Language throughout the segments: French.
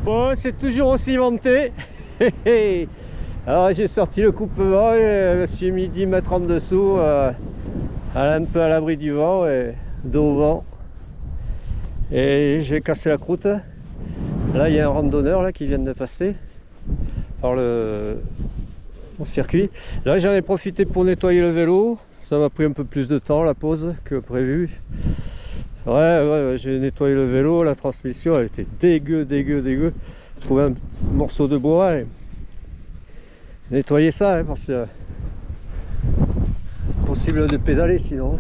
Bon, c'est toujours aussi venté. Alors j'ai sorti le coupe-vent et je me suis mis 10 mètres en dessous, un peu à l'abri du vent et dos au vent. Et j'ai cassé la croûte. Là il y a un randonneur là, qui vient de passer par mon circuit. Là j'en ai profité pour nettoyer le vélo. Ça m'a pris un peu plus de temps la pause que prévu. Ouais, j'ai nettoyé le vélo, la transmission elle était dégueu. J'ai trouvé un morceau de bois et nettoyer ça, hein, parce que impossible de pédaler sinon.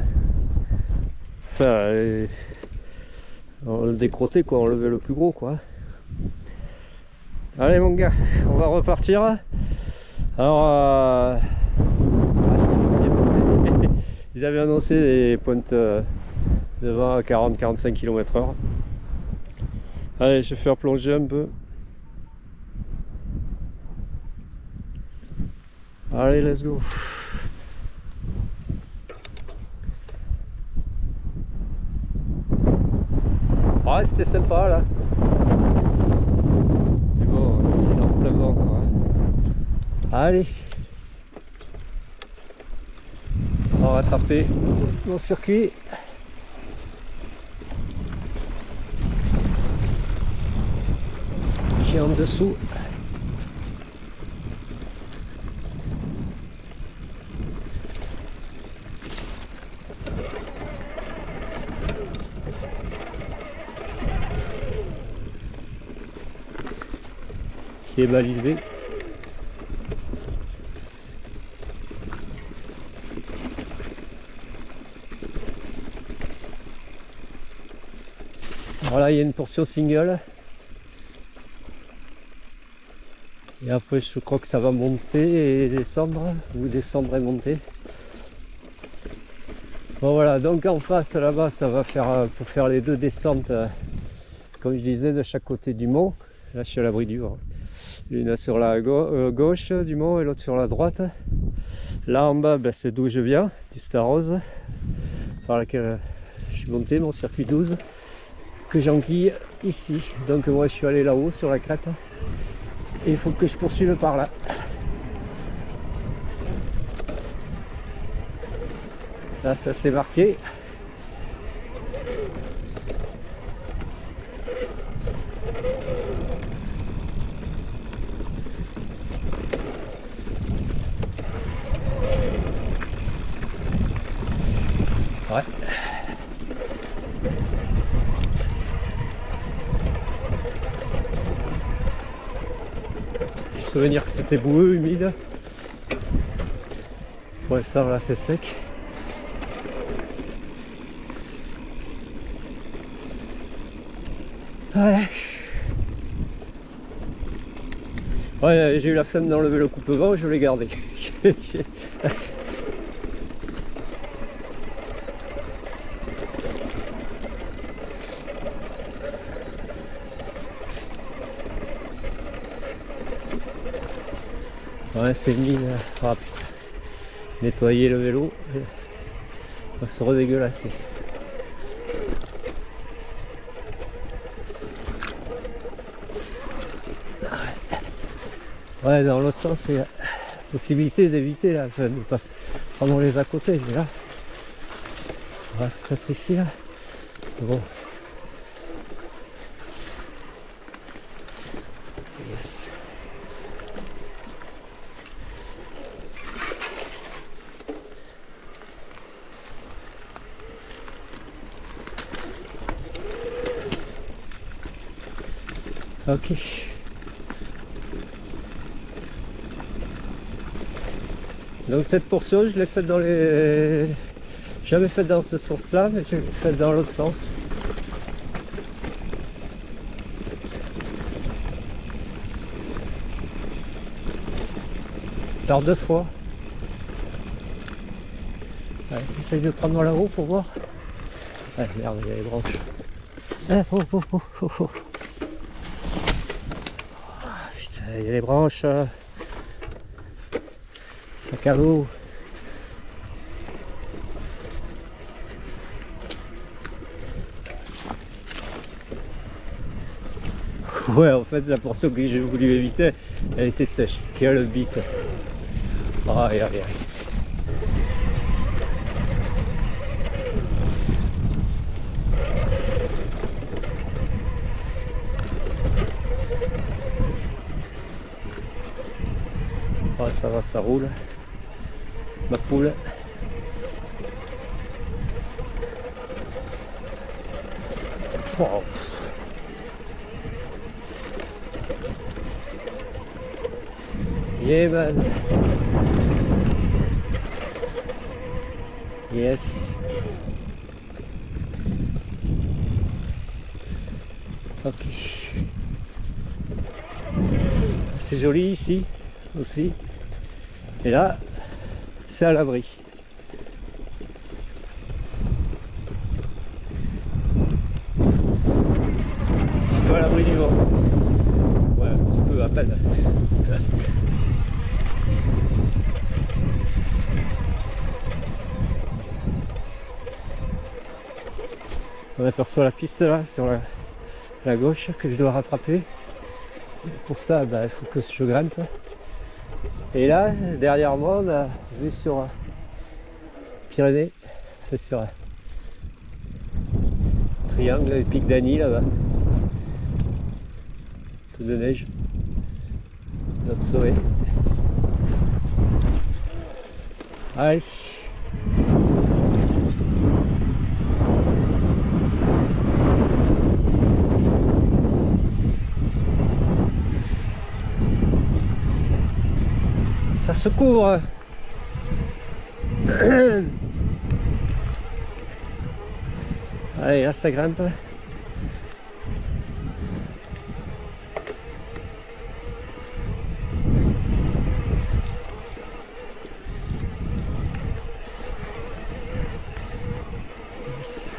Enfin, on le décrotter quoi, on levait le plus gros quoi. Allez mon gars, on va repartir. Alors, ils avaient annoncé des pointes de vent à 40-45 km/h. Allez, je vais faire plonger un peu. Allez, let's go. Ouais, c'était sympa là. Mais bon, c'est dans plein vent quoi. Allez. On va rattraper mon circuit. Qui est en dessous. Qui est balisé. Voilà, il y a une portion single. Et après, je crois que ça va monter et descendre, ou descendre et monter. Bon voilà, donc en face là-bas, ça va faire pour faire les deux descentes, comme je disais, de chaque côté du mont. Là, je suis à l'abri du vent. Une sur la gauche du mont et l'autre sur la droite. Là en bas, ben, c'est d'où je viens, du Starose, par laquelle je suis monté, mon circuit 12, que j'enquille ici. Donc moi, je suis allé là-haut sur la crête. Et il faut que je poursuive par là. Là, ça s'est marqué. Ouais. J'ai souvenir que c'était boueux, humide. Ouais, ça là, c'est sec. Ouais. Ouais, j'ai eu la flemme d'enlever le coupe-vent, je l'ai gardé. Ouais, c'est mine. Ah, putain. Nettoyer le vélo, on va se redégueulasser. Ouais, dans l'autre sens, c'est la possibilité d'éviter là, enfin, de pas prendre les à côté, mais là, ouais, peut-être ici là. Bon. Yes. Ok. Donc cette portion, je l'ai faite dans les... Jamais faite dans ce sens-là, mais je l'ai faite dans l'autre sens. Par deux fois. Allez, essaye de prendre là-haut pour voir. Ah merde, il y a les branches. Ah, oh. Ah, putain, il y a les branches. Sac à dos. Ouais, en fait, la portion que j'ai voulu éviter, elle était sèche. Quelle bite. Aïe, aïe, aïe. Ah, ça va, ça roule. Ma poule. Wow. Yeah, man. Yes. Ok. C'est joli ici aussi. Et là, c'est à l'abri. Un petit peu à l'abri du vent. Ouais, un petit peu à peine. On aperçoit la piste là sur la gauche que je dois rattraper. Pour ça, bah, il faut que je grimpe. Et là, derrière moi, on a vu sur Pyrénées, c'est sur un triangle, le pic d'Annie là-bas. Tout de neige. Notre sommet. Allez. Ça se couvre. Allez, là ça grimpe. Yes.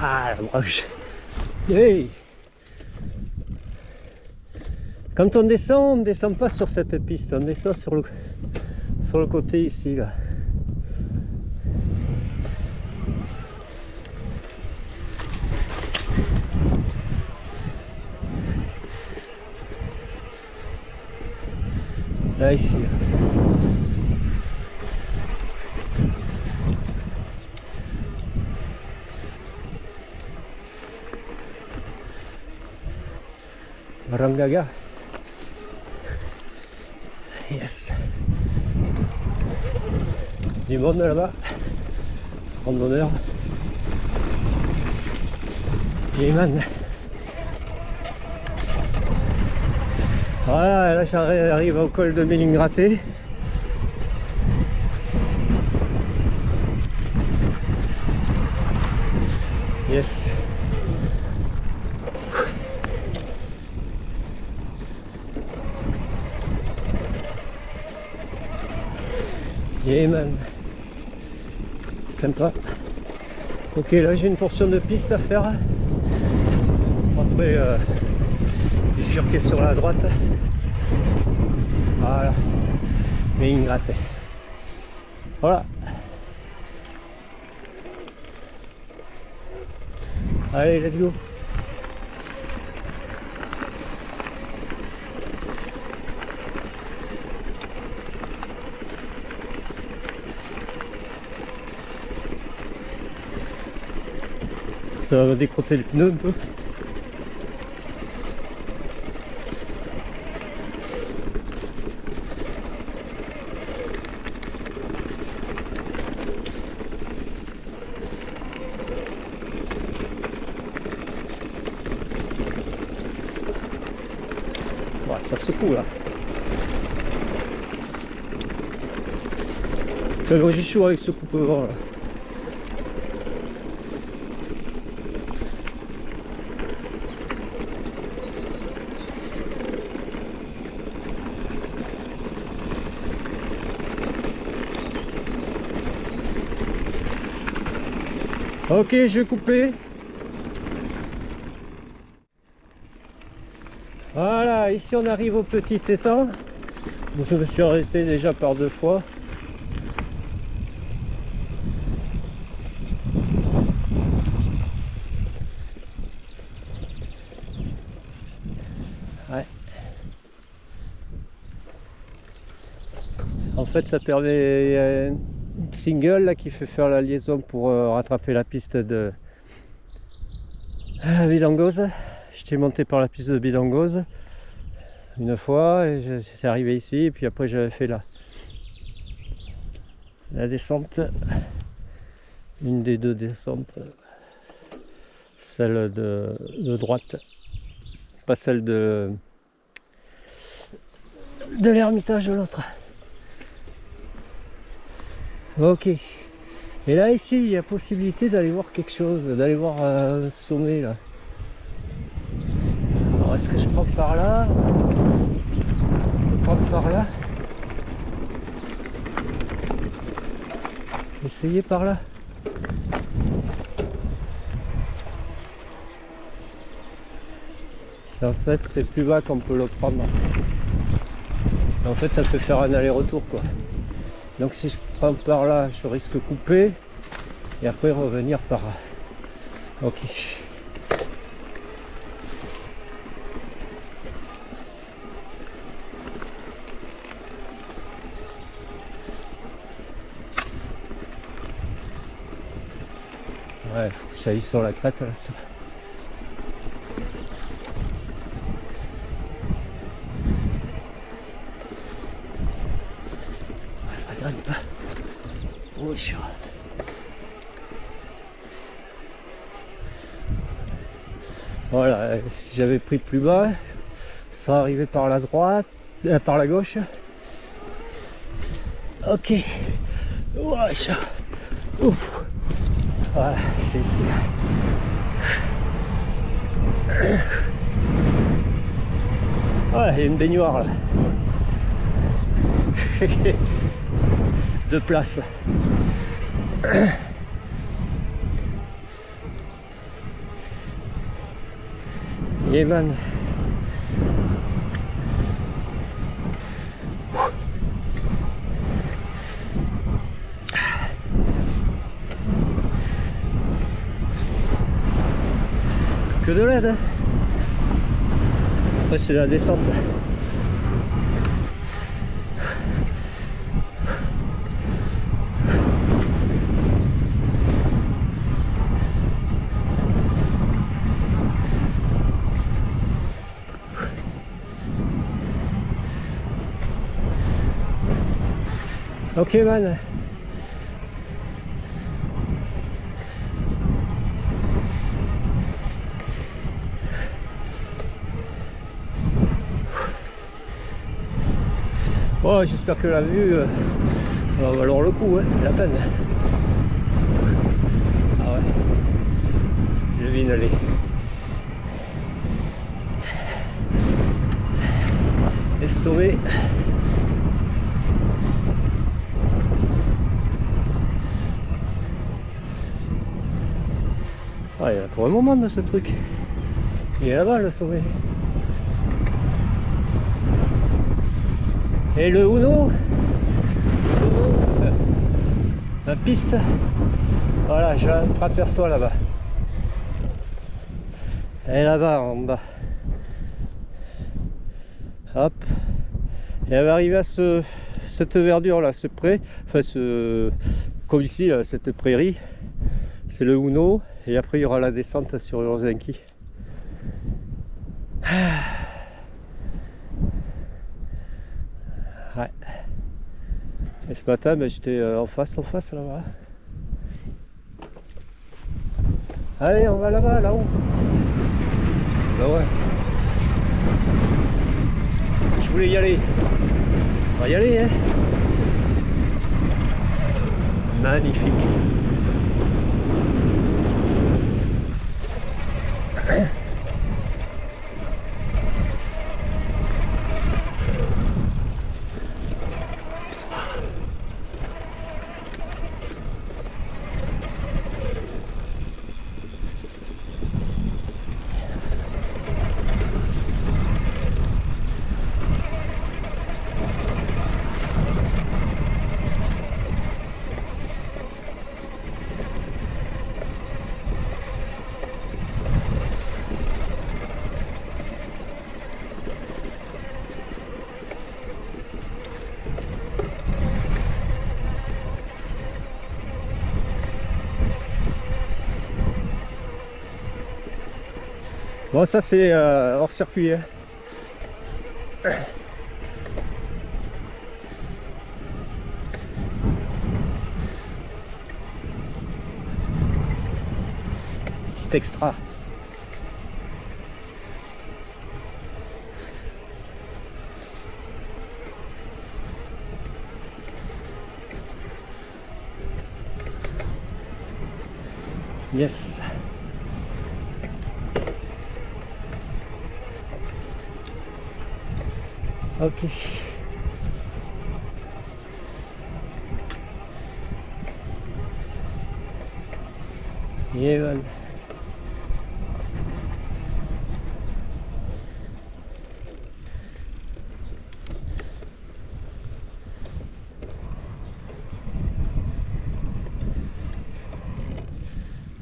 Ah, la branche. Hey. Quand on descend pas sur cette piste, on descend sur le côté ici là. Là ici. Là. Rangaga. Yes. Du monde là-bas. Randonneur. Yéman. Voilà, là j'arrive au col de Mélingraté. Yes. Yeah man, sympa. Ok, là j'ai une portion de piste à faire. Après bifurquer sur la droite. Voilà, Mélingraté. Voilà. Allez, let's go. Ça va décrotter le pneu un peu. Ouais, ça secoue là. J'ai chaud avec ce coupe-vent là. Ok, je vais couper. Voilà. Voilà, ici on arrive au petit étang. Donc je me suis arrêté déjà par 2 fois. Ouais. En fait ça permet une single là, qui fait faire la liaison pour rattraper la piste de Bilangoz. J'étais monté par la piste de Bilangoz une fois et j'étais arrivé ici et puis après j'avais fait la descente, une des 2 descentes, celle de droite, pas celle de l'Ermitage de l'autre. Ok, et là ici il y a possibilité d'aller voir quelque chose, d'aller voir un sommet là. Alors est-ce que je prends par là? Je peux prendre par là? Essayez par là. En fait c'est plus bas qu'on peut le prendre. En fait ça fait faire un aller-retour quoi. Donc si je prends par là je risque de couper et après revenir par là. Ok. Ouais, faut que j'aille sur la crête là. Ça grimpe pas. Oh, chaud. Voilà, si j'avais pris plus bas, ça serait arrivé par la droite, par la gauche. Ok. Ouais, chaud. Ouf. Voilà, c'est ici. Ouais, il y a une baignoire là. 2 places. Yeman. Que de l'aide. Hein. Après c'est la descente. Ok man. Bon, j'espère que la vue va valoir le coup, hein, la peine. Ah ouais. Je vais inhaler. Et le sommet. Ah, il y a pour un moment de ce truc. Il est là-bas le sommet. Et le Uno, la piste, voilà, je l'aperçois là-bas. Elle est là-bas en bas. Hop. Et elle va arriver à cette verdure là, ce pré, enfin comme ici, là, cette prairie. C'est le Uno. Et après il y aura la descente sur Urzenki. Ouais. Et ce matin, ben, j'étais en face là-bas. Allez, on va là-bas, là-haut. Ben ouais. Je voulais y aller. On va y aller, hein. Magnifique. Bon, ça c'est hors circuit. Hein. Petit extra. Yes. Ok. Et voilà.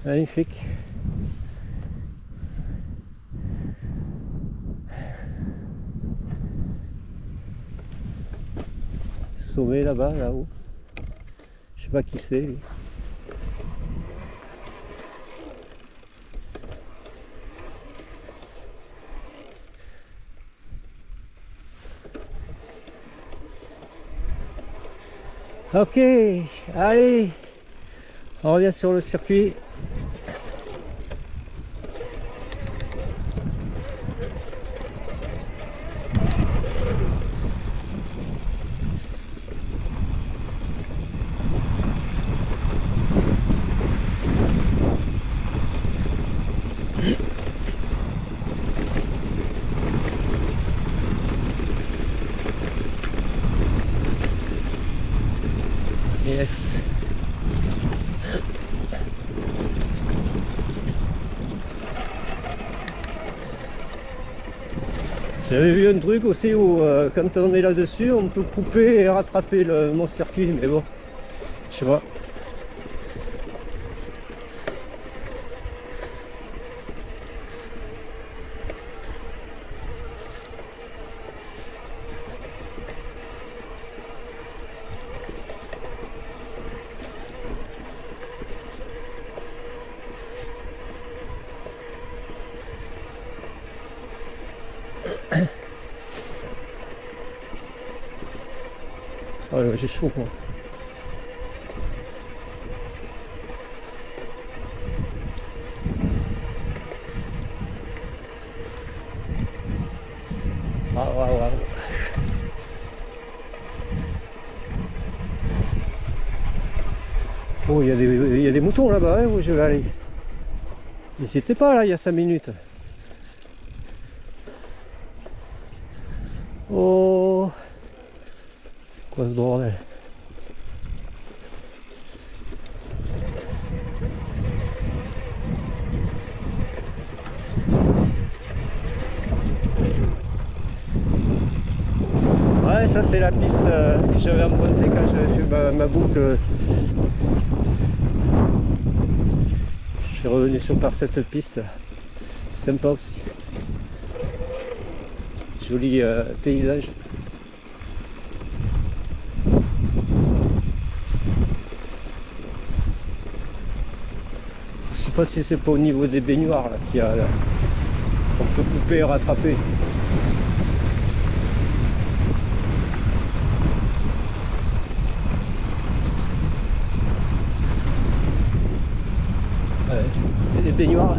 Magnifique. Sommet là-bas, là-haut. Je sais pas qui c'est. Ok, allez, on revient sur le circuit. Yes. J'avais vu un truc aussi où quand on est là-dessus, on peut couper et rattraper mon circuit, mais bon, je sais pas. Oh, j'ai chaud moi. Ah, ouais, ouais. Oh, il y a des moutons là-bas, hein, où je vais aller. Ils étaient pas là il y a 5 minutes. Oh, c'est quoi ce bordel? Ouais, ça c'est la piste que j'avais empruntée quand j'avais fait ma boucle. Je suis revenu par cette piste. Sympa aussi. Joli paysage. Je sais pas si c'est pas au niveau des baignoires là qu'il y a là. On peut couper et rattraper. Les baignoires.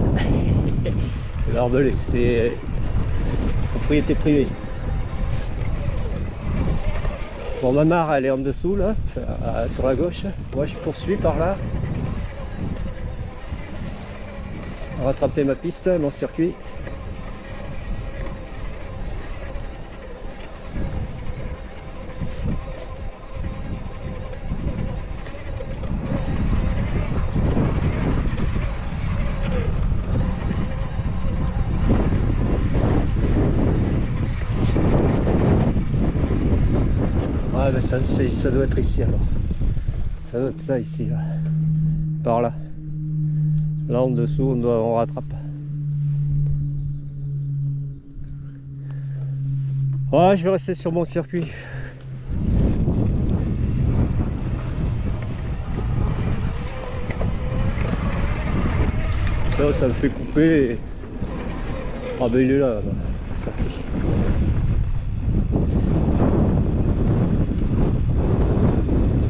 Barbelé, c'est propriété privée. Bon, ma mare elle est en dessous là, sur la gauche. Moi je poursuis par là. Rattraper ma piste, mon circuit. Ah ben ça doit être ici alors. Ça doit être ça ici là. Par là. Là en dessous on rattrape. Ouais, je vais rester sur mon circuit. Ça me fait couper. Ah ben il est là, là-bas, le circuit.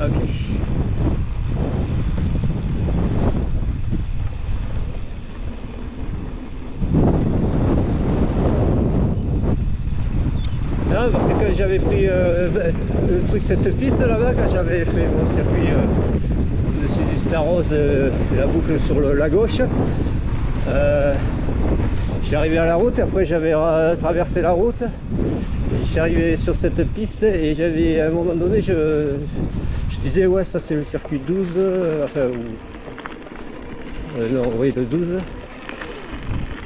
Ok. Non, parce que quand j'avais pris le truc, cette piste là-bas, quand j'avais fait mon circuit au-dessus du Starrose, la boucle sur la gauche, je suis arrivé à la route, après j'avais traversé la route, je suis arrivé sur cette piste et j'avais à un moment donné, je disais ouais ça c'est le circuit 12, enfin non oui le 12,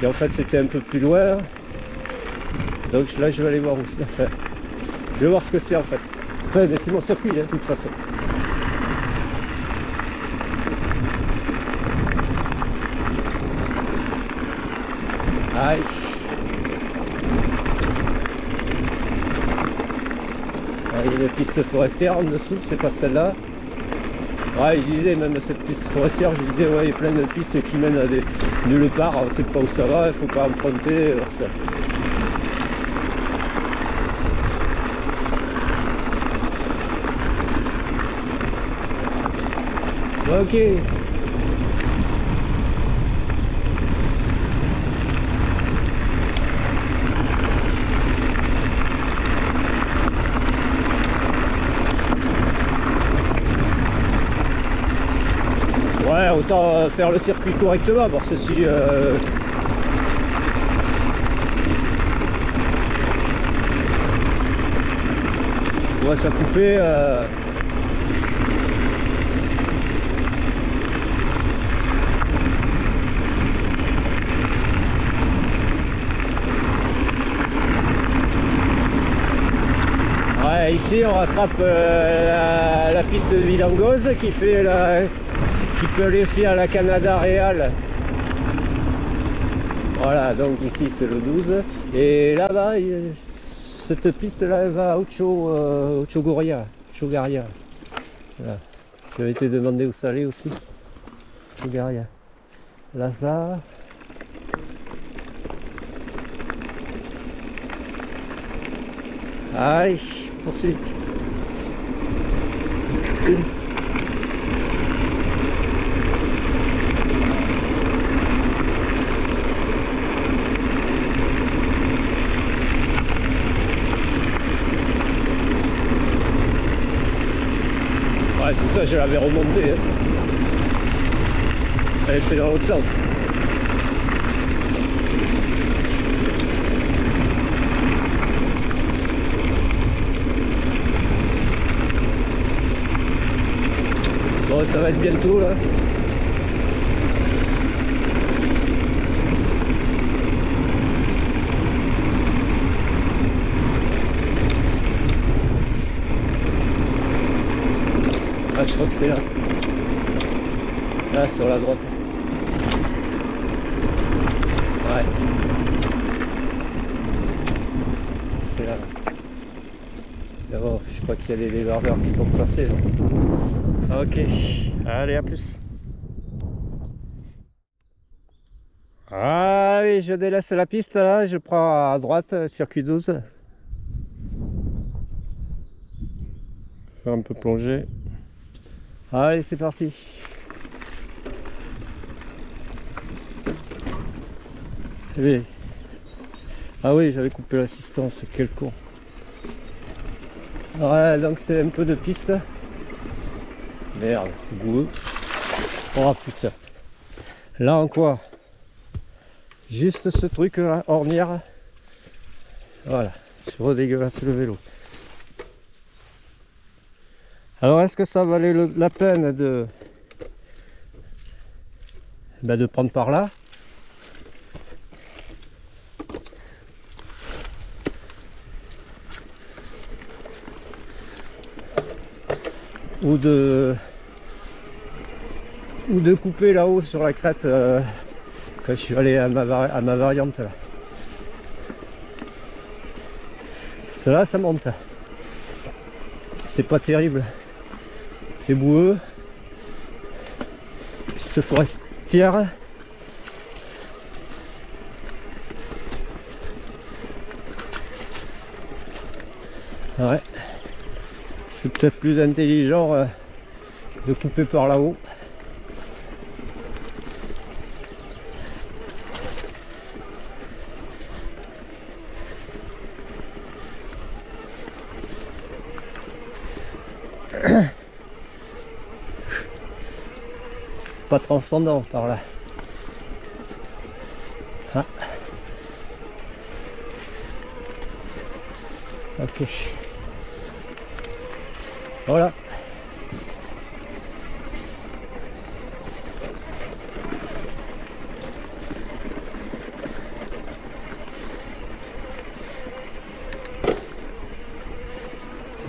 et en fait c'était un peu plus loin, donc là je vais aller voir où c'est, enfin, je vais voir ce que c'est en fait, enfin mais c'est mon circuit hein, de toute façon. Aïe. Il y a une piste forestière en dessous, c'est pas celle-là. Ouais, je disais, même cette piste forestière, je disais, ouais, il y a plein de pistes qui mènent à des nulle part, on sait pas où ça va, il faut pas emprunter. Ça. Ok. Ouais, autant faire le circuit correctement parce que si on voit ça couper ouais, ici on rattrape la piste de Vidangoz qui fait qui peut aller aussi à la Canada Real. Voilà, donc ici c'est le 12. Et là-bas, cette piste-là, elle va à Ochogaria. Voilà. J'avais été demandé où ça allait aussi. Ochogaria. Là, ça. Allez, poursuite. Ouais, tout ça, je l'avais remonté. Hein. Elle fait dans l'autre sens. Bon, ça va être bientôt là. Ah, je crois que c'est là. Là, sur la droite. Ouais. C'est là. D'abord, je crois qu'il y a les débardeurs qui sont placés là. Ok. Allez, à plus. Allez, je délaisse la piste là. Je prends à droite, circuit 12. Faire un peu plonger. Allez, c'est parti. Allez. Ah oui, j'avais coupé l'assistance, quel con. Ouais, donc c'est un peu de piste. Merde, c'est boueux. Oh putain. Là en quoi? Juste ce truc là, ornière. Voilà, je redégueulasse le vélo. Alors est-ce que ça valait la peine de prendre par là? Ou de couper là-haut sur la crête quand je suis allé à ma variante là. Cela ça monte. C'est pas terrible. C'est boueux. Piste forestière. Ouais. C'est peut-être plus intelligent de couper par là-haut. Pas transcendant par là. Ah. Ok. Voilà.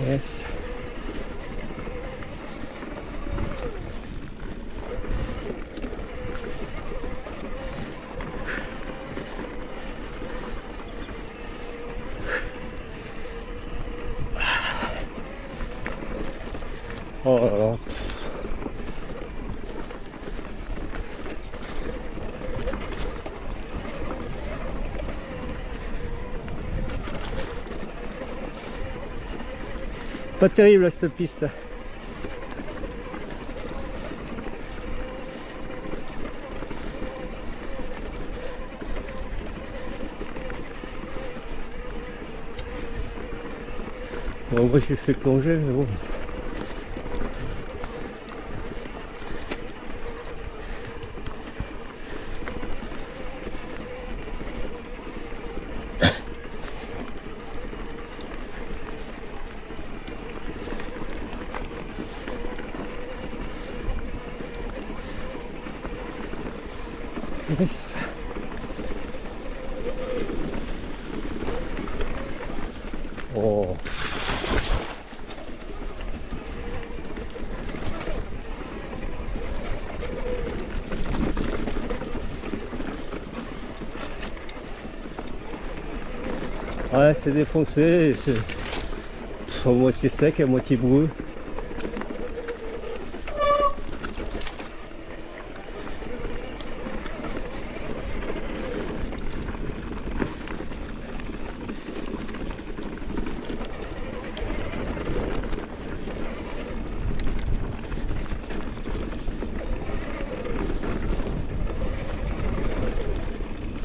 Yes. Oh là là. Pas terrible cette piste. Bon, moi j'ai fait plonger, mais bon. Yes. Oh. Ouais, c'est défoncé, c'est à moitié sec, à moitié boueux.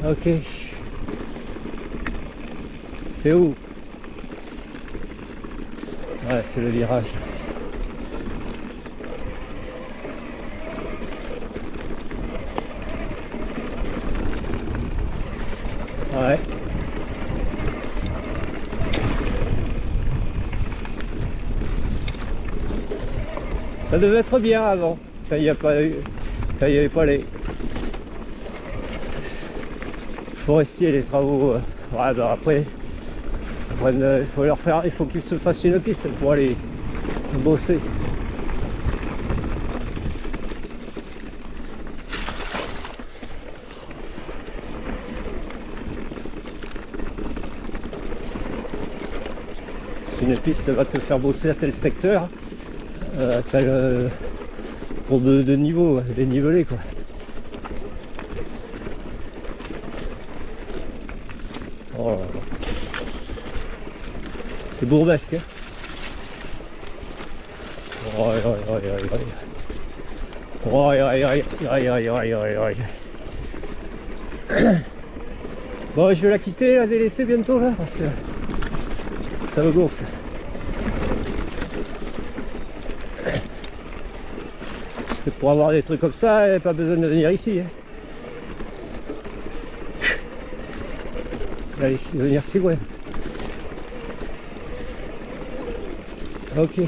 Ok. C'est où? Ouais, c'est le virage. Ouais. Ça devait être bien avant, quand il n'y a pas eu, quand il n'y avait pas les forestiers, les travaux. Ouais, bah après, il faut leur faire, il faut qu'ils se fassent une piste pour aller bosser. Si une piste va te faire bosser à tel secteur, pour de niveau, dénivelé quoi. Oh là là. C'est bourbesque. Hein. Oh, aïe, aïe, aïe, aïe, aïe. Oh, aïe, aïe, aïe, aïe, aïe, aïe, aïe, aïe. Bon, je vais la quitter, la délaisser bientôt là, parce que ça me gonfle. Parce que pour avoir des trucs comme ça, il n'y a pas besoin de venir ici. Hein. Allez, venir si loin. Ok.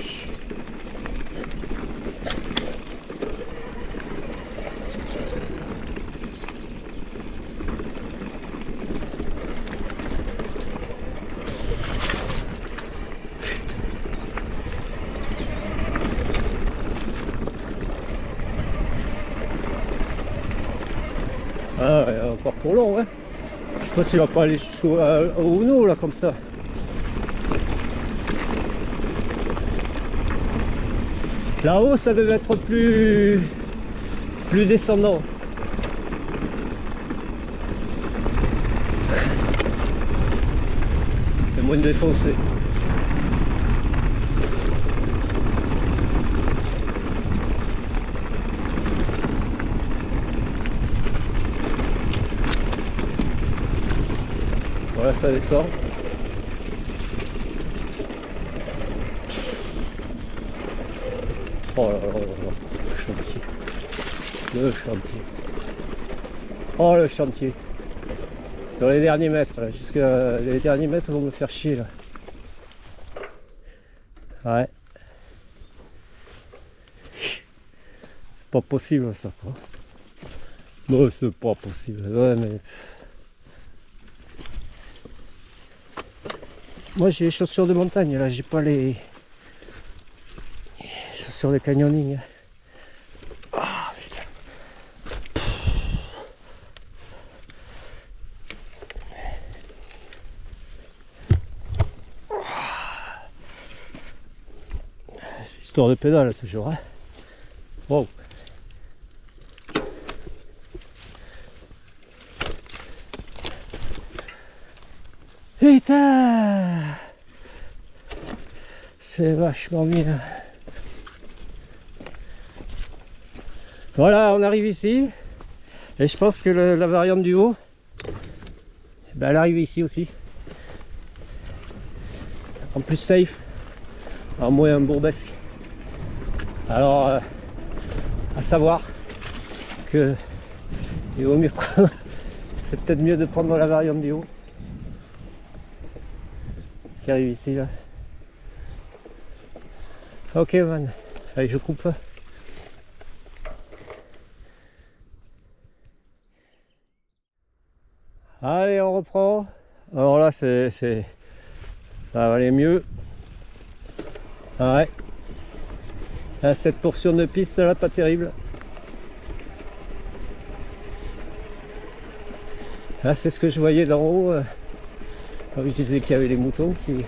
Ah, ouais, encore pour long, hein. Je sais pas s'il va pas aller jusqu'au Uno là comme ça. Là-haut, ça devait être plus descendant. C'est moins défoncé. Voilà, ça descend. Oh là là là là, le chantier. Le chantier. Oh le chantier. Sur les derniers mètres, là, jusqu'à les derniers mètres vont me faire chier là. Ouais. C'est pas possible ça quoi. Non, c'est pas possible. Ouais mais. Moi j'ai les chaussures de montagne là, j'ai pas les chaussures de canyoning. Ah putain. C'est histoire de pédale toujours hein. Wow. Putain, c'est vachement bien. Voilà, on arrive ici. Et je pense que la variante du haut, ben, elle arrive ici aussi. En plus safe, en moins bourbesque. Alors, à savoir que il vaut mieux prendre, c'est peut-être mieux de prendre la variante du haut. Qui arrive ici là. Ok man, allez je coupe. Allez on reprend. Alors là ça va aller mieux. Ouais. Là, cette portion de piste là pas terrible. Là c'est ce que je voyais d'en haut. Je disais qu'il y avait les moutons qui...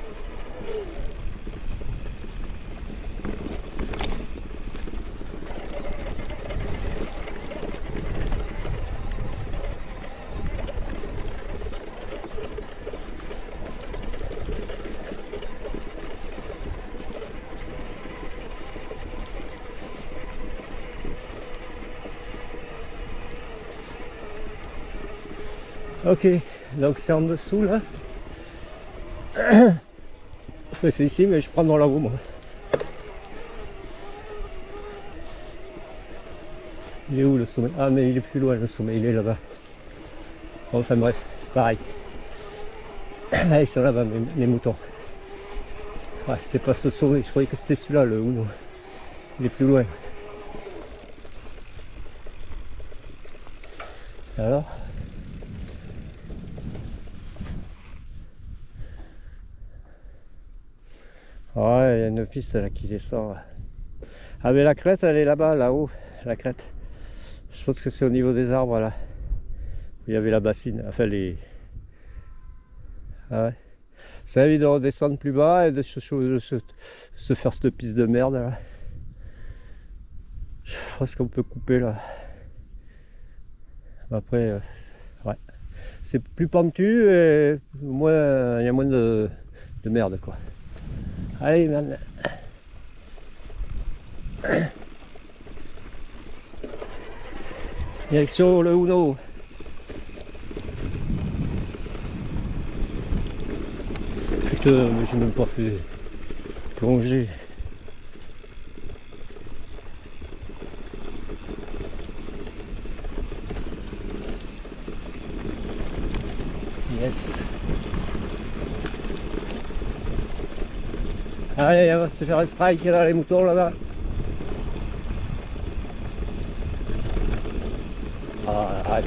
Ok, donc c'est en dessous là. Enfin, c'est ici, mais je prends dans la haut moi. Il est où le sommet? Ah mais il est plus loin le sommet, il est là-bas. Enfin bref, c'est pareil. Là ils sont là-bas mes moutons. Ouais, c'était pas ce sommet, je croyais que c'était celui-là le Uno. Il est plus loin. Alors? Ouais, il y a une piste là qui descend. Ah mais la crête elle est là-bas, là-haut, la crête. Je pense que c'est au niveau des arbres là. Où il y avait la bassine, enfin les... Ah ouais. Ça évite de redescendre plus bas et de se faire cette piste de merde là. Je pense qu'on peut couper là. Après, ouais. C'est plus pentu et moins, il y a moins de merde quoi. Allez man. Direction le Uno. Putain, mais j'ai même pas fait plonger. Yes. Allez, on va se faire un strike là, les moutons là-bas. Ah, arrête.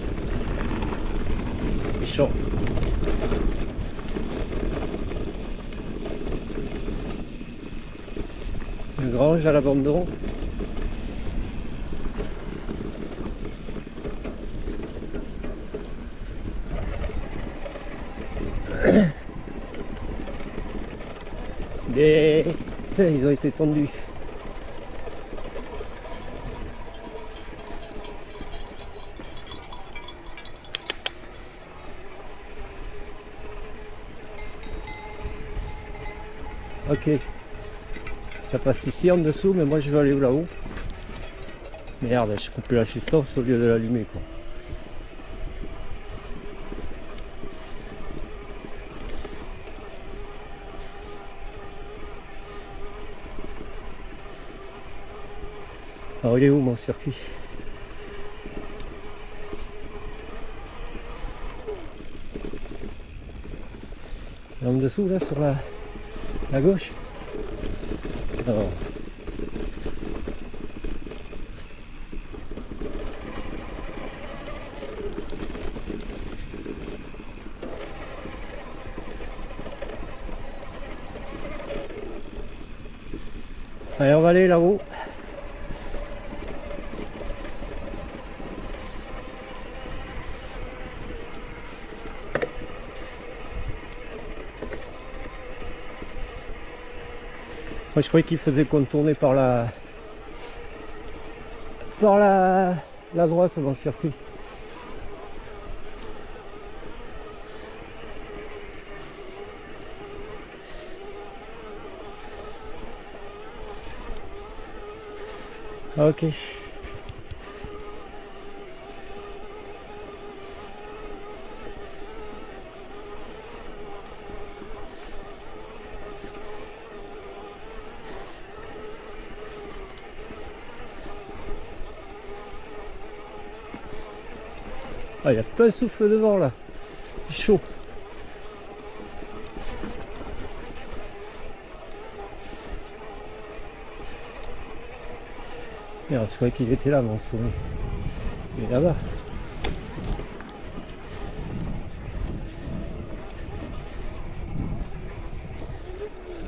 C'est chaud. Une grange à l'abandon. Mais ils ont été tendus. Ok, ça passe ici en dessous, mais moi je vais aller là-haut. Merde, je coupe l'assistance au lieu de l'allumer quoi. Alors il est où mon circuit? En dessous là sur la gauche. Alors. Allez, on va aller là-haut. Moi je croyais qu'il faisait contourner par la droite dans le circuit. Ok. Ah, il n'y a pas de souffle devant là. Chaud. Merde, je croyais qu'il était là mon souris. Il est là-bas.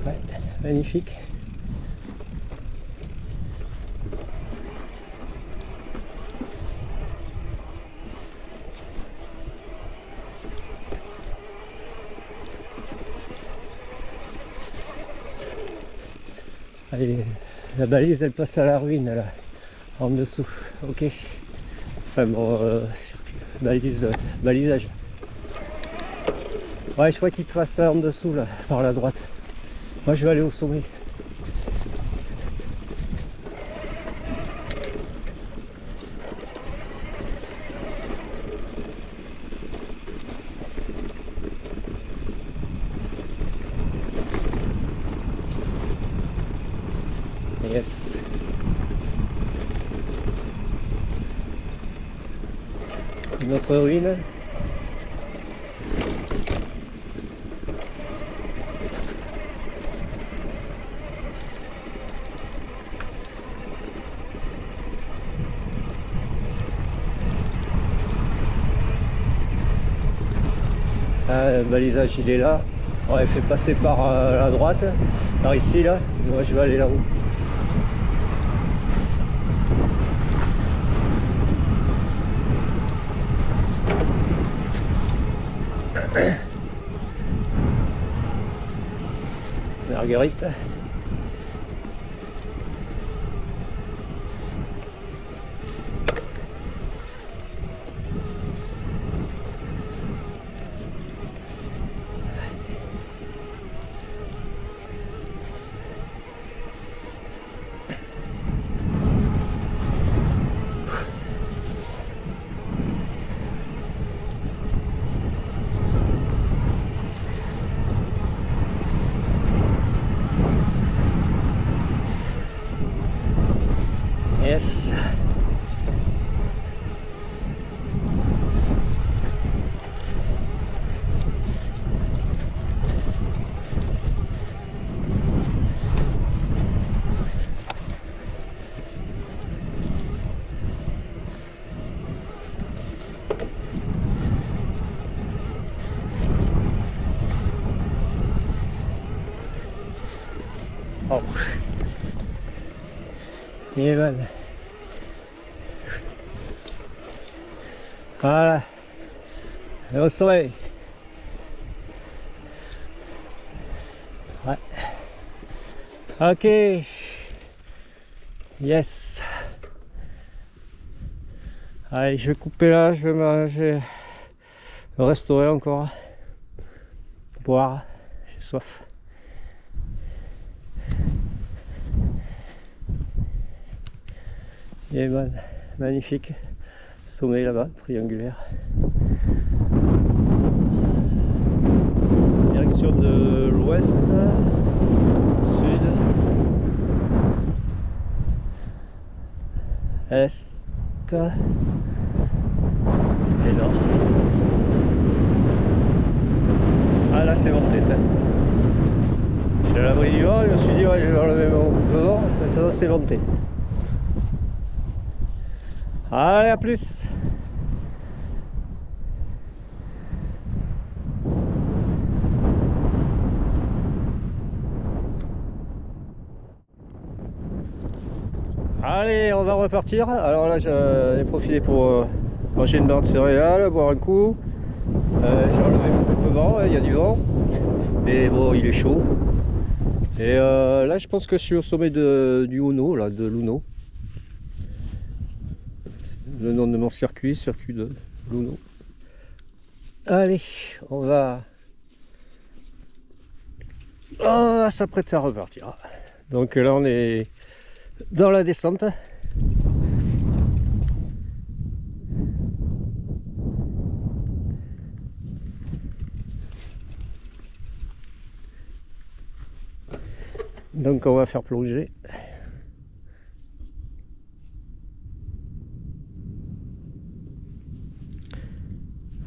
Ouais, magnifique. Allez, la balise elle passe à la ruine là, en dessous, ok. Enfin bon, balisage. Ouais, je crois qu'il passe en dessous là, par la droite. Moi je vais aller au sommet. Yes. Une autre ruine. Ah, le balisage il est là. On ouais, fait passer par la droite, par ici là. Moi je vais aller là-haut. Marguerite. Yes. Oh. Et voilà. Voilà. Et au soleil. Ouais. Ok. Yes. Allez, je vais couper là, je vais me restaurer encore. Boire. J'ai soif. Et ben, magnifique. Sommet là-bas, triangulaire. Direction de l'ouest, sud. est et nord. Ah là c'est monté. Je suis à l'abri du vent, je me suis dit ouais je vais enlever mon coupe-vent, maintenant c'est monté. Allez, à plus. Allez, on va repartir. Alors là, j'ai profité pour manger une barre de céréales, boire un coup. J'ai enlevé mon coupe-vent, il y a du vent. Mais bon, il est chaud. Et là, je pense que je suis au sommet du Uno, là, de l'Uno. Le nom de mon circuit de l'Uno. Allez, on va s'apprêter à repartir. Donc là, on est dans la descente. Donc on va faire plonger.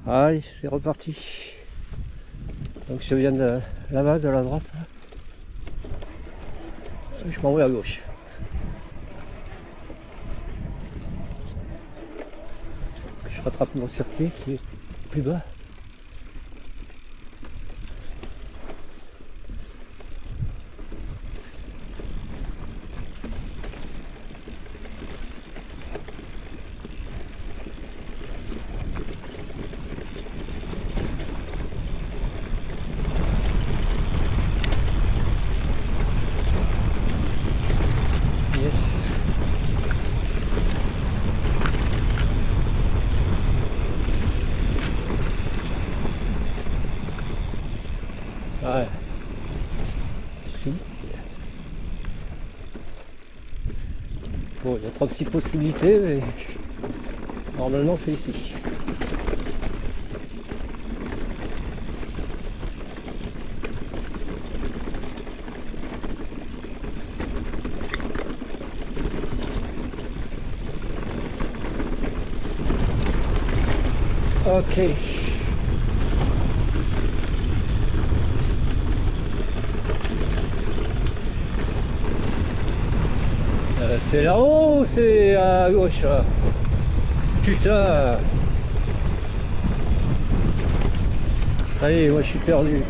Allez, c'est reparti. Donc je viens de là-bas, de la droite. Je m'en vais à gauche. Je rattrape mon circuit qui est plus bas. Ouais. Si. Bon, il y a 36 possibilités, mais normalement c'est ici. Ok. C'est là-haut ou c'est à gauche là? Putain! Ça y est, moi je suis perdu.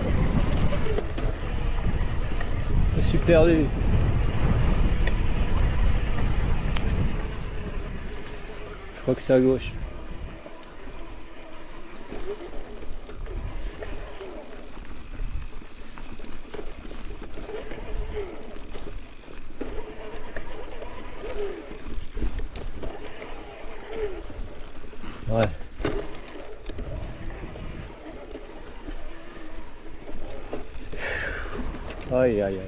Je suis perdu. Je crois que c'est à gauche. Ouais. Aïe aïe aïe.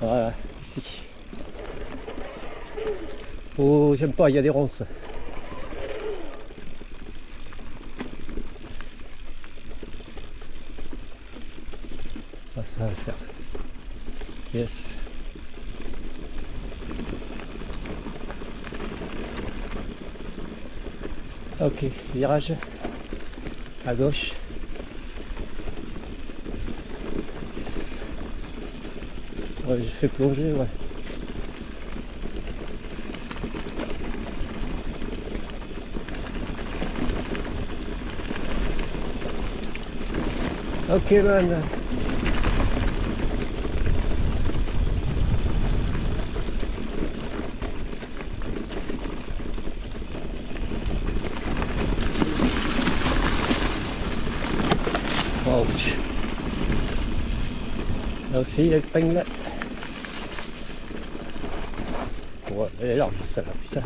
Voilà, ici. Oh, j'aime pas, il y a des ronces. Ah, ça va le faire. Yes. Ok, virage à gauche. Yes. Ouais, j'ai fait plonger, ouais. Ok, man. Ouch. Là aussi, il y a le peigne. Ouais, elle est large, ça là, putain.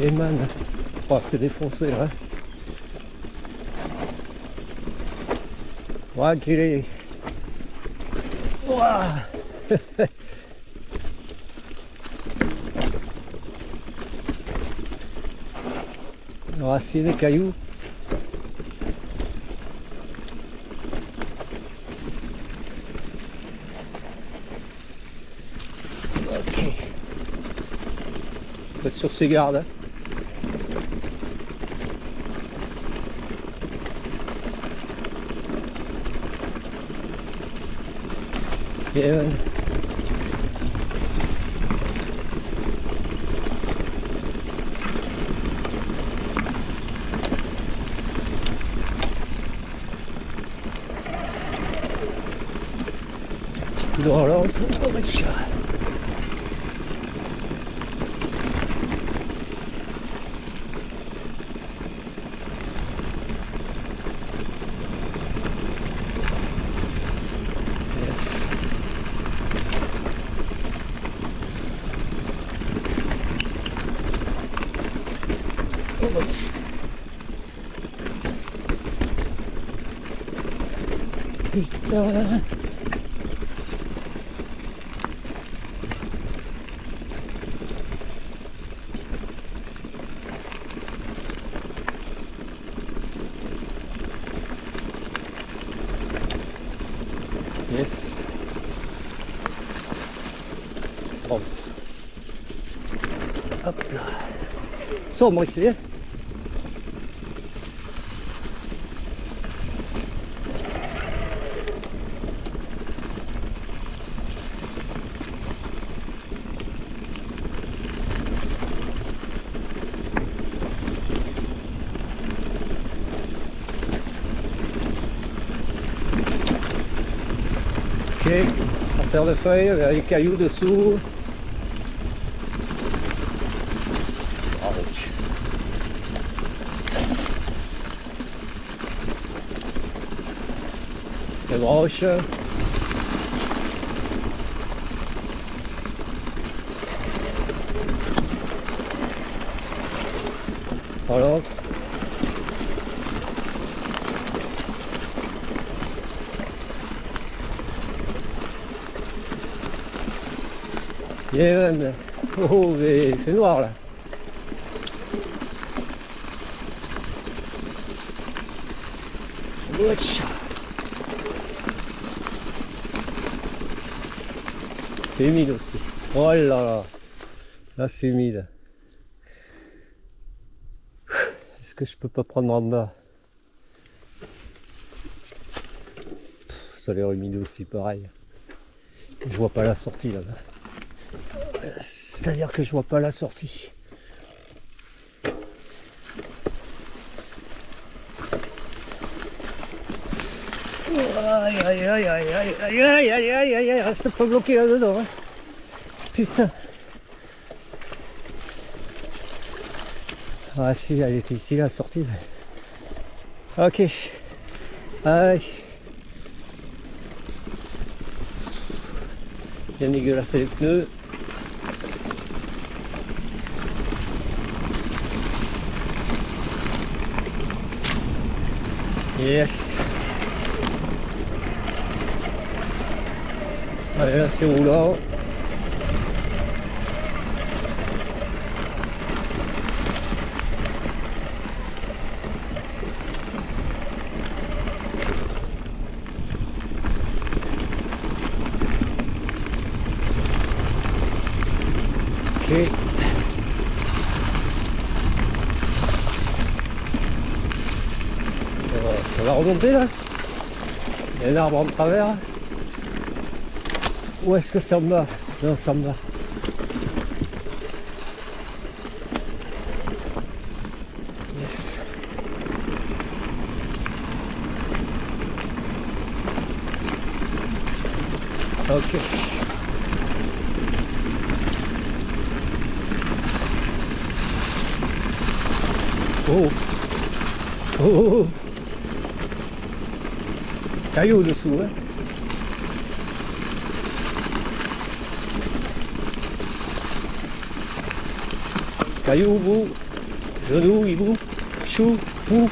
Et man, oh, c'est défoncé là. Ouais, qu'il est. Ouah. racines et cailloux. Ok. Faut être sur ses gardes. Hein. Et de relance, oh my God. Putain. Yes. Bon. Hop là. Sombre ici. Ok, affaire de feuilles avec les cailloux dessous. Ouch. Les broches. Relance. Yeah, man. Oh, mais c'est noir là. Ouch. C'est humide aussi. Oh là là. Là c'est humide. Est-ce que je peux pas prendre en bas? Ça a l'air humide aussi, pareil. Je vois pas la sortie là-bas. C'est-à-dire que je vois pas la sortie. Aïe aïe aïe aïe aïe aïe aïe aïe aïe aïe aïe, reste pas bloqué là-dedans. Hein. Putain. Ah si, elle était ici la sortie. Ok. Aïe. Bien dégueulasse les pneus. Yes. Allez, là c'est roulant. Ok. Ça va remonter là. Il y a un arbre en travers. Où est-ce que ça me va? Non, ça me va. Yes. Ok. Oh. Oh. Caillou dessous, hein. Caillou, bout, genou, hibou, chou, pou,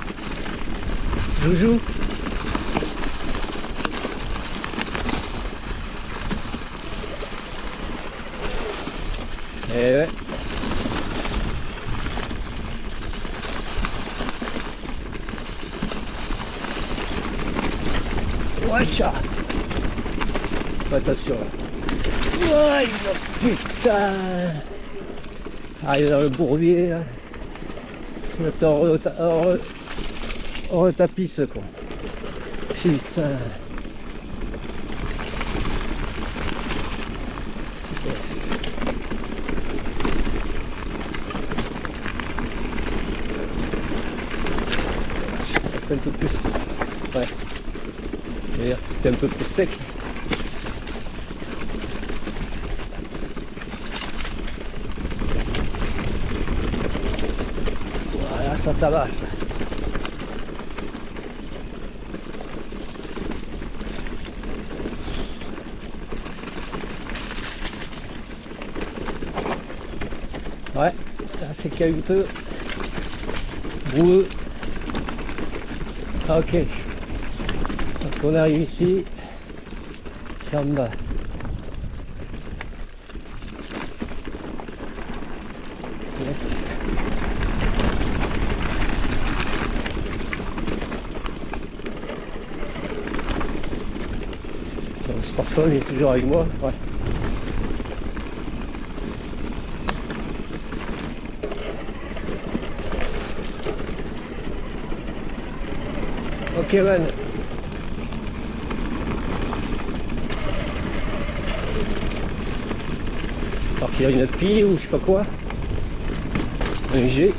joujou. Et ouais. Wesh. Attention là. Ouais, putain. Ah, il est dans le bourbier là. C'est on retapisse quoi. Putain. Yes. C'est un peu plus. Ouais. C'était un peu plus sec. Voilà, ça tabasse. Ouais, c'est caillouteux, boueux. Ok, donc on arrive ici, ça me va. Yes. Donc, le smartphone est toujours avec moi, ouais. Ok man. Partir une pile ou je sais pas quoi. Un G.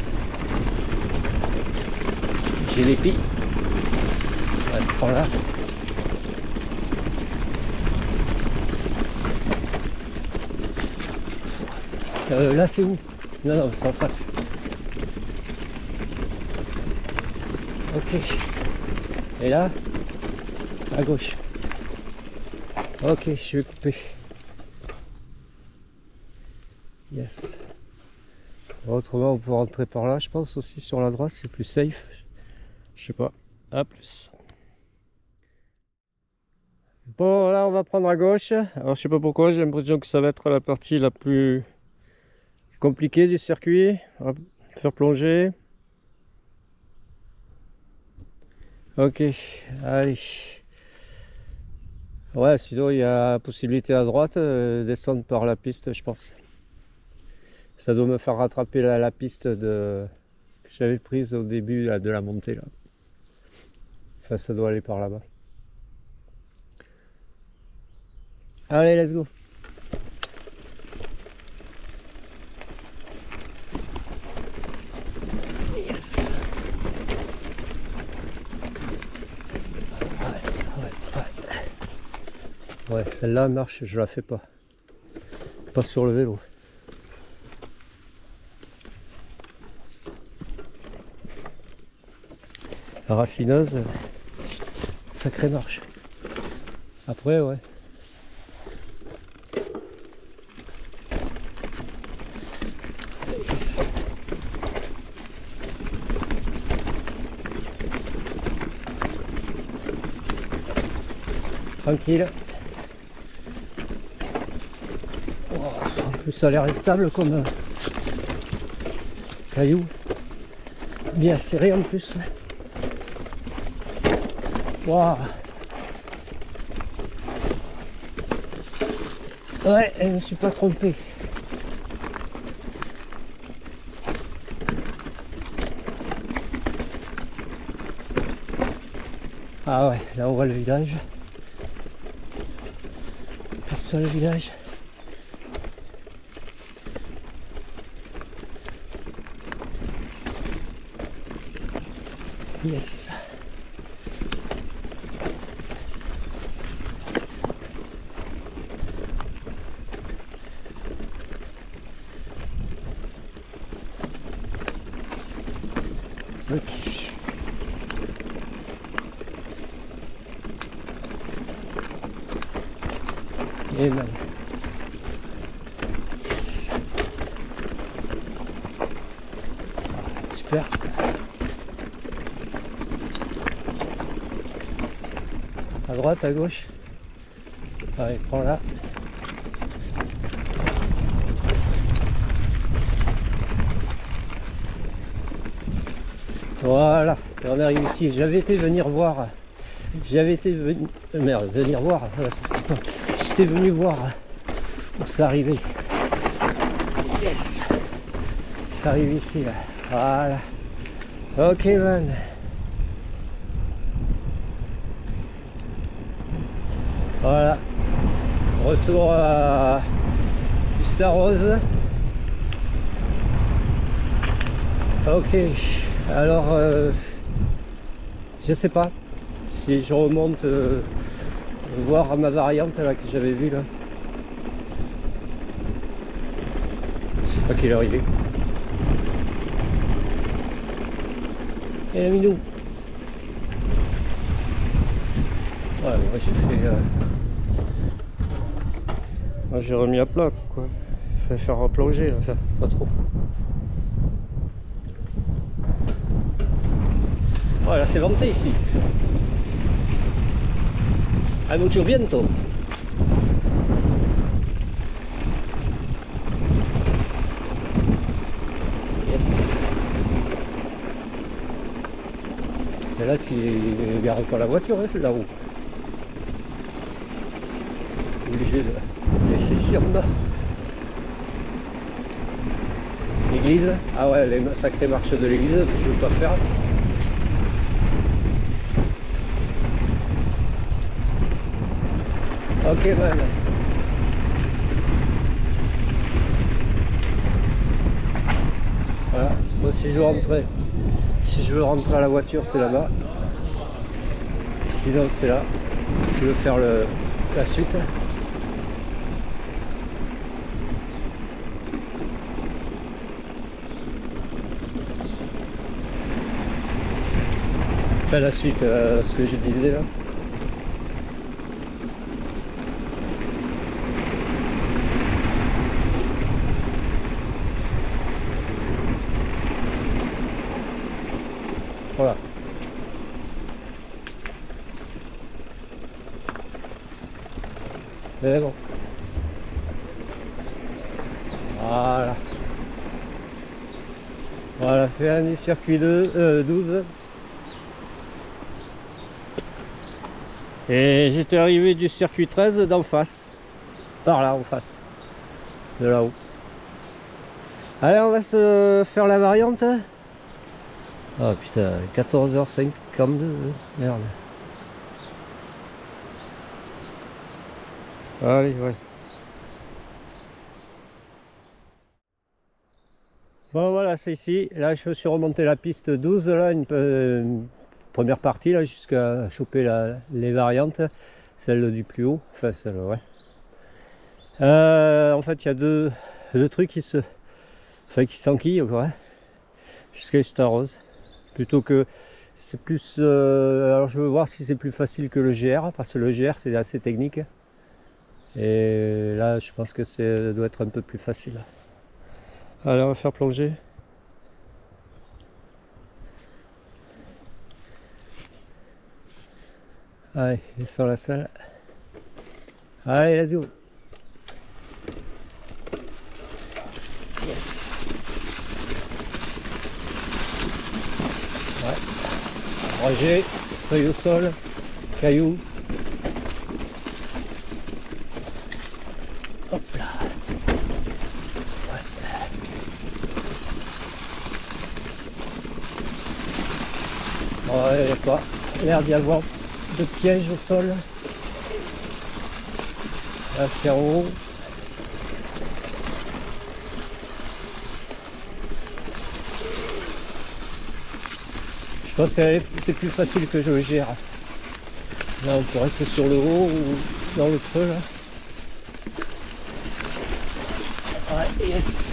J'ai les piles. Ouais, prends là. Là c'est où? Non, non, c'est en face. Ok. Et là, à gauche. Ok, je vais couper. Yes. Autrement, on peut rentrer par là, je pense aussi sur la droite, c'est plus safe. Je sais pas. À plus. Bon, là, on va prendre à gauche. Alors, je sais pas pourquoi, j'ai l'impression que ça va être la partie la plus compliquée du circuit. On va faire plonger. Ok, allez. Ouais, sinon il y a possibilité à droite descendre par la piste, je pense. Ça doit me faire rattraper la piste que j'avais prise au début là, de la montée là. Enfin, ça doit aller par là-bas. Allez, let's go. Yes. Ouais, celle-là marche, je la fais pas. Pas sur le vélo. La racineuse, sacrée marche. Après, ouais. Tranquille. En plus, ça a l'air stable comme caillou. Bien serré en plus. Waouh. Ouais, je ne me suis pas trompé. Ah ouais, là on voit le village. Sur le village. Yes. Ok. Et mal. Yes. Ah, super. À droite, à gauche. Allez, prends là. Voilà, et on arrive ici. J'avais été venir voir j'avais été venu, merde, venir voir, j'étais venu voir où c'est arrivé. Yes, ça arrive ici là, voilà. Ok man. Voilà, retour à Vista-Rose. Ok, alors je sais pas si je remonte voir ma variante là que j'avais vue là. Je sais pas quelle heure il est. Et la minou. Ouais, moi j'ai fait moi j'ai remis à plat quoi. Je vais faire replonger là, enfin, pas trop. Voilà, c'est venté ici. Hay mucho viento. Yes. C'est là tu gares pas la voiture, hein, c'est là-haut. Obligé de laisser ici en bas. L'église. Ah ouais, les sacrées marches de l'église que je ne veux pas faire. Ok man. Voilà, moi si je veux rentrer à la voiture c'est là-bas. Sinon c'est là. Si je veux faire la suite. Enfin la suite, ce que je disais là. Voilà. Mais bon. Voilà. Voilà, fait un du circuit 12. Et j'étais arrivé du circuit 13 d'en face. Par là, en face. De là-haut. Allez, on va se faire la variante. Oh putain, 14h52, merde. Allez, ouais. Bon voilà, c'est ici. Là, je suis remonté la piste 12, là, une première partie, là, jusqu'à choper les variantes. Celle du plus haut, enfin celle, ouais. En fait, il y a deux trucs qui s'enquillent, ouais. Jusqu'à Vista-Rose. Plutôt que c'est plus alors je veux voir si c'est plus facile que le GR, parce que le GR c'est assez technique et là je pense que ça doit être un peu plus facile. Allez, on va faire plonger. Allez, descends la salle. Allez, let's go. Yes. Ouais. Roger, feuille au sol, cailloux. Hop là. Ouais. Ouais, il n'y a pas l'air d'y avoir de piège au sol. Là c'est en haut. Je pense que c'est plus facile que je gère. Là on peut rester sur le haut ou dans le creux là. Ouais, yes.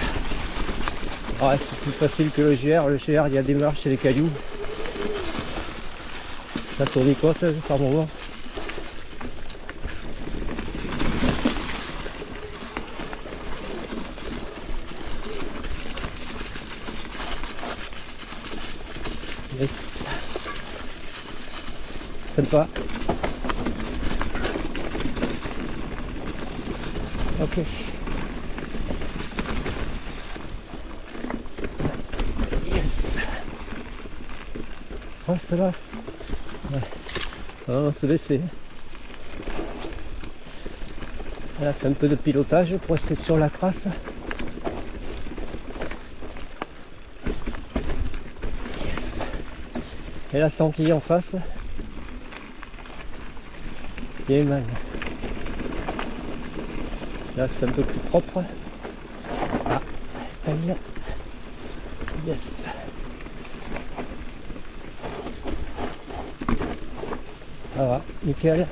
Ouais, c'est plus facile que le GR. Le GR, il y a des marches et des cailloux. Ça tournicote par moment. Yes. Sympa. Ok. Yes. Ah, ça va. Ouais. On va se baisser. Là c'est un peu de pilotage pour rester sur la trace. Yes. Et la sanglier en face. Bien man. Là c'est un peu plus propre. Ah, taille. Yes. Voilà, nickel.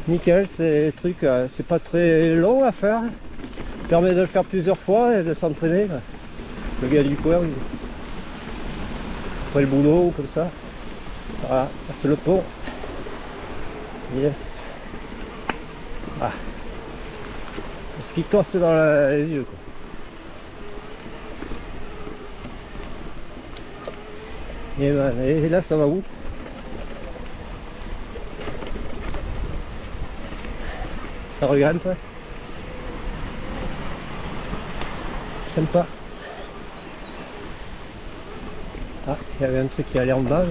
Nickel, ces trucs, c'est pas très long à faire. Permet de le faire plusieurs fois et de s'entraîner. Le gars du coin, après le boulot ou comme ça. Voilà, c'est le pont. Yes. Ah. Ce qui torse dans les yeux, quoi. Et là ça va où? Ça regrimpe. Sympa. Ah, il y avait un truc qui allait en bas.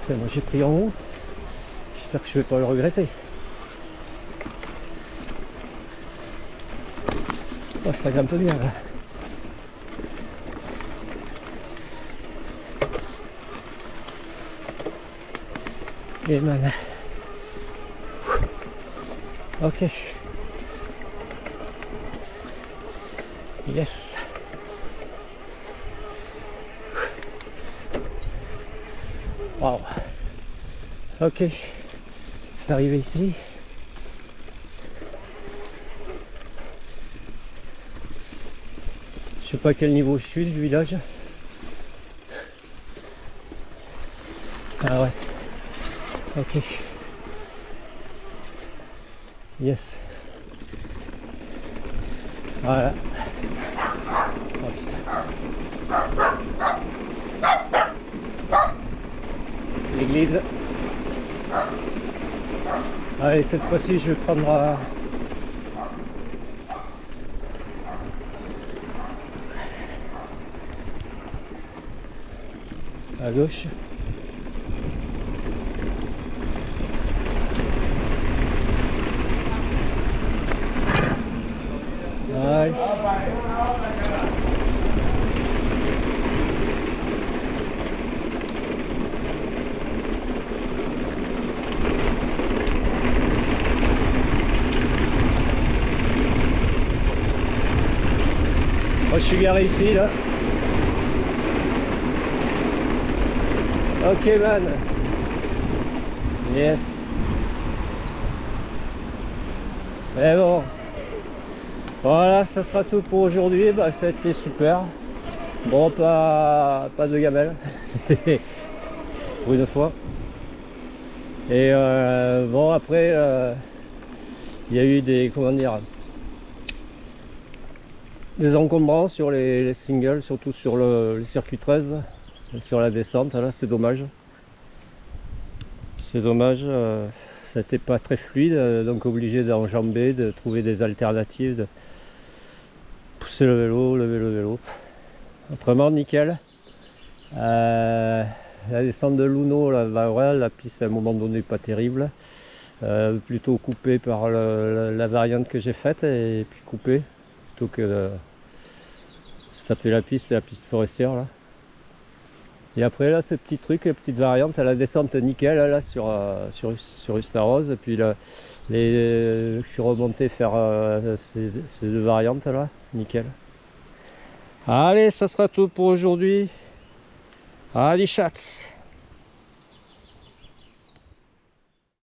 Mais... moi j'ai pris en haut. J'espère que je vais pas le regretter. Oh, ça grimpe bien là. Et man. Ok. Yes. Wow. Ok. Je vais arriver ici. Je sais pas à quel niveau je suis du village. Ah ouais. Ok. Yes. Voilà. L'église. Allez, cette fois-ci, je vais prendre à gauche. Allez. Moi, je suis garé ici là. Ok man. Yes. Et bon. Voilà, ça sera tout pour aujourd'hui. Bah, ça a été super. Bon, pas de gamelle. Pour une fois. Et bon, après, il y a eu des, comment dire, des encombrants sur les singles, surtout sur le circuit 13, sur la descente. Là, c'est dommage. C'est dommage. Ça n'était pas très fluide, donc obligé d'enjamber, de trouver des alternatives, de pousser le vélo, lever le vélo. Autrement, nickel. La descente de Luno, là, bah, ouais, la piste à un moment donné pas terrible. Plutôt coupée par la variante que j'ai faite, et puis coupée, plutôt que de se taper la piste forestière là. Et après là, ces petits trucs, les petites variantes à la descente nickel là sur Ustaroz. Et puis là, je suis remonté faire ces deux variantes là, nickel. Allez, ça sera tout pour aujourd'hui. Allez, chats.